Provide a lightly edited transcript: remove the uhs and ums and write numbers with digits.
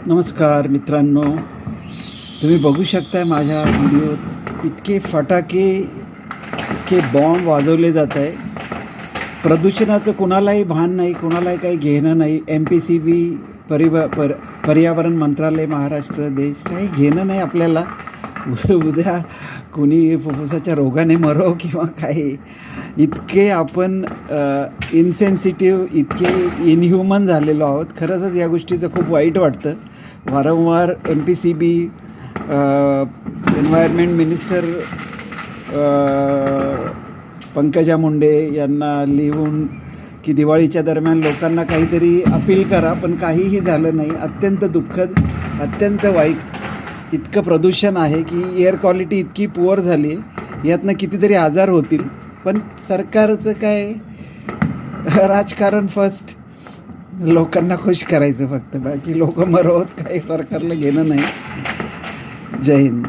नमस्कार मित्रांनो, तुम्ही बघू शकताय माझ्या व्हिडिओत इतके फटाके इतके बॉम्ब वाजवले जात आहे. प्रदूषणाचं कोणालाही भान नाही, कोणालाही काही घेणं नाही. MPCB पर्यावरण मंत्रालय महाराष्ट्र देश काही घेणं नाही आपल्याला. उद्या कोणी फुफ्फुसाच्या रोगाने मरो किंवा काही. इतके आपण इनसेन्सिटिव्ह, इतके इनह्युमन झालेलो आहोत. खरंच या गोष्टीचं खूप वाईट वाटतं. वारंवार MPCB environment minister Pankaja Munde यांना लिहून की दिवाळीच्या दरम्यान लोकांना काहीतरी अपील करा, पण काहीही झालं नाही. अत्यंत दुःखद, अत्यंत वाईट. इतकं प्रदूषण आहे की एअर क्वालिटी इतकी पुअर झाली आहे, यातनं कितीतरी आजार होतील. पण सरकारचं काय, राजकारण फर्स्ट, लोकांना खुश करायचं फक्त. बाकी लोक मरवत काही सरकारला घेणं नाही. जय हिंद.